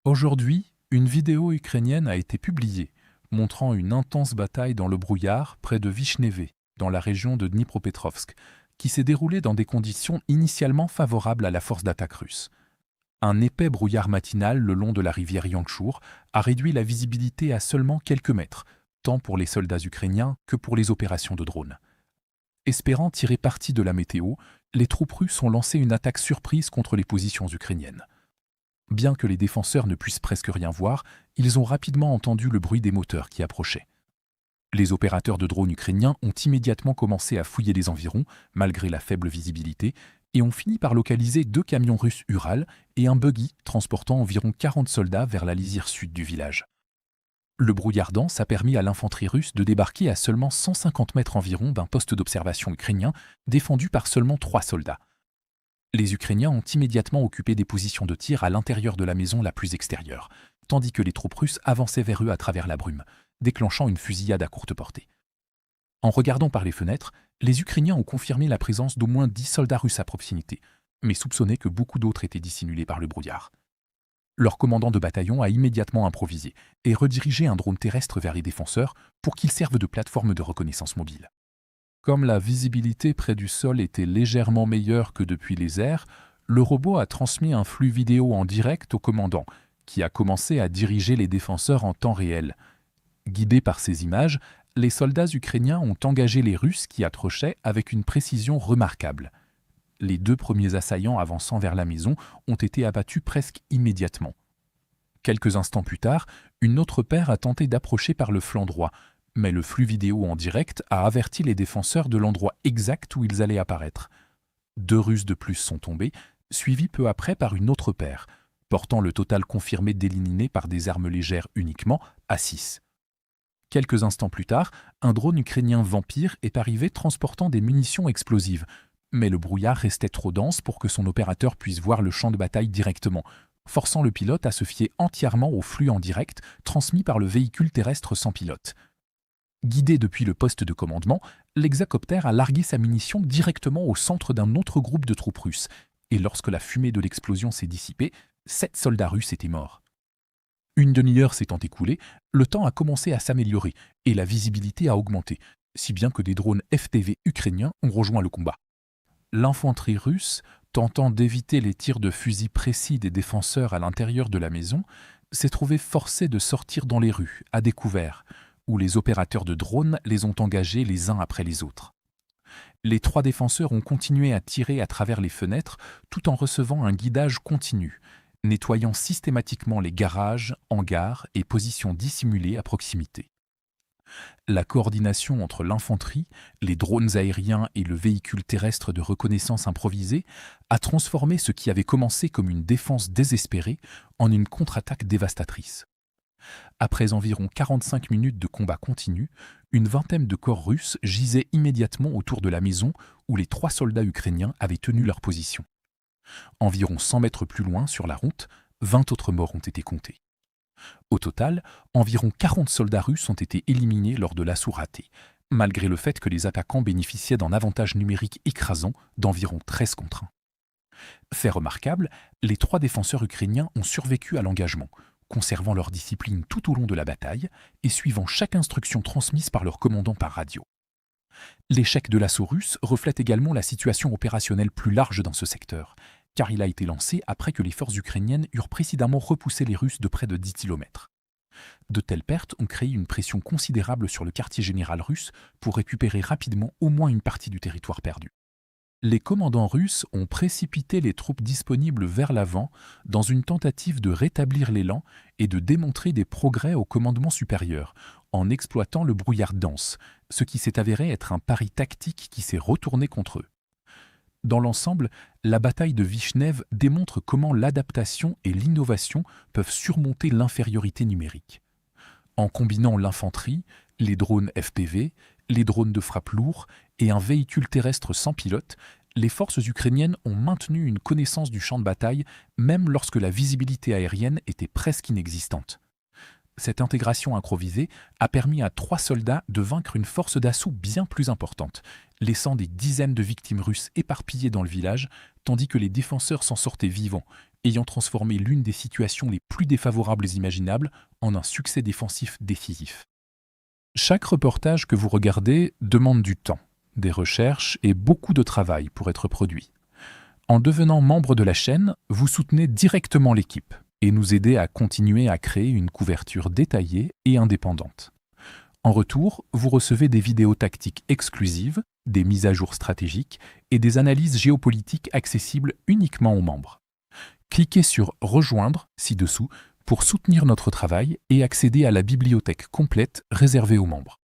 Aujourd'hui, une vidéo ukrainienne a été publiée, montrant une intense bataille dans le brouillard près de Vishneve, dans la région de Dnipropetrovsk, qui s'est déroulée dans des conditions initialement favorables à la force d'attaque russe. Un épais brouillard matinal le long de la rivière Yangtchour a réduit la visibilité à seulement quelques mètres, tant pour les soldats ukrainiens que pour les opérations de drones. Espérant tirer parti de la météo, les troupes russes ont lancé une attaque surprise contre les positions ukrainiennes. Bien que les défenseurs ne puissent presque rien voir, ils ont rapidement entendu le bruit des moteurs qui approchaient. Les opérateurs de drones ukrainiens ont immédiatement commencé à fouiller les environs, malgré la faible visibilité, et ont fini par localiser 2 camions russes Ural et un buggy transportant environ 40 soldats vers la lisière sud du village. Le brouillard dense a permis à l'infanterie russe de débarquer à seulement 150 mètres environ d'un poste d'observation ukrainien défendu par seulement 3 soldats. Les Ukrainiens ont immédiatement occupé des positions de tir à l'intérieur de la maison la plus extérieure, tandis que les troupes russes avançaient vers eux à travers la brume, déclenchant une fusillade à courte portée. En regardant par les fenêtres, les Ukrainiens ont confirmé la présence d'au moins 10 soldats russes à proximité, mais soupçonné que beaucoup d'autres étaient dissimulés par le brouillard. Leur commandant de bataillon a immédiatement improvisé et redirigé un drone terrestre vers les défenseurs pour qu'ils servent de plateforme de reconnaissance mobile. Comme la visibilité près du sol était légèrement meilleure que depuis les airs, le robot a transmis un flux vidéo en direct au commandant, qui a commencé à diriger les défenseurs en temps réel. Guidés par ces images, les soldats ukrainiens ont engagé les Russes qui approchaient avec une précision remarquable. Les 2 premiers assaillants avançant vers la maison ont été abattus presque immédiatement. Quelques instants plus tard, une autre paire a tenté d'approcher par le flanc droit, mais le flux vidéo en direct a averti les défenseurs de l'endroit exact où ils allaient apparaître. 2 Russes de plus sont tombés, suivis peu après par une autre paire, portant le total confirmé d'éliminés par des armes légères uniquement à 6. Quelques instants plus tard, un drone ukrainien Vampire est arrivé transportant des munitions explosives, mais le brouillard restait trop dense pour que son opérateur puisse voir le champ de bataille directement, forçant le pilote à se fier entièrement au flux en direct transmis par le véhicule terrestre sans pilote. Guidé depuis le poste de commandement, l'hexacoptère a largué sa munition directement au centre d'un autre groupe de troupes russes, et lorsque la fumée de l'explosion s'est dissipée, 7 soldats russes étaient morts. Une demi-heure s'étant écoulée, le temps a commencé à s'améliorer et la visibilité a augmenté, si bien que des drones FPV ukrainiens ont rejoint le combat. L'infanterie russe, tentant d'éviter les tirs de fusil précis des défenseurs à l'intérieur de la maison, s'est trouvée forcée de sortir dans les rues, à découvert, où les opérateurs de drones les ont engagés les uns après les autres. Les 3 défenseurs ont continué à tirer à travers les fenêtres tout en recevant un guidage continu, nettoyant systématiquement les garages, hangars et positions dissimulées à proximité. La coordination entre l'infanterie, les drones aériens et le véhicule terrestre de reconnaissance improvisé a transformé ce qui avait commencé comme une défense désespérée en une contre-attaque dévastatrice. Après environ 45 minutes de combat continu, une vingtaine de corps russes gisaient immédiatement autour de la maison où les 3 soldats ukrainiens avaient tenu leur position. Environ 100 mètres plus loin, sur la route, 20 autres morts ont été comptés. Au total, environ 40 soldats russes ont été éliminés lors de l'assaut raté, malgré le fait que les attaquants bénéficiaient d'un avantage numérique écrasant d'environ 13 contre 1. Fait remarquable, les 3 défenseurs ukrainiens ont survécu à l'engagement, conservant leur discipline tout au long de la bataille et suivant chaque instruction transmise par leur commandant par radio. L'échec de l'assaut russe reflète également la situation opérationnelle plus large dans ce secteur, car il a été lancé après que les forces ukrainiennes eurent précédemment repoussé les Russes de près de 10 km. De telles pertes ont créé une pression considérable sur le quartier général russe pour récupérer rapidement au moins une partie du territoire perdu. Les commandants russes ont précipité les troupes disponibles vers l'avant dans une tentative de rétablir l'élan et de démontrer des progrès au commandement supérieur, en exploitant le brouillard dense, ce qui s'est avéré être un pari tactique qui s'est retourné contre eux. Dans l'ensemble, la bataille de Vishneve démontre comment l'adaptation et l'innovation peuvent surmonter l'infériorité numérique. En combinant l'infanterie, les drones FPV, les drones de frappe lourds et un véhicule terrestre sans pilote, les forces ukrainiennes ont maintenu une connaissance du champ de bataille même lorsque la visibilité aérienne était presque inexistante. Cette intégration improvisée a permis à 3 soldats de vaincre une force d'assaut bien plus importante, laissant des dizaines de victimes russes éparpillées dans le village, tandis que les défenseurs s'en sortaient vivants, ayant transformé l'une des situations les plus défavorables imaginables en un succès défensif décisif. Chaque reportage que vous regardez demande du temps, des recherches et beaucoup de travail pour être produit. En devenant membre de la chaîne, vous soutenez directement l'équipe et nous aidez à continuer à créer une couverture détaillée et indépendante. En retour, vous recevez des vidéos tactiques exclusives, des mises à jour stratégiques et des analyses géopolitiques accessibles uniquement aux membres. Cliquez sur « Rejoindre » ci-dessous pour soutenir notre travail et accéder à la bibliothèque complète réservée aux membres.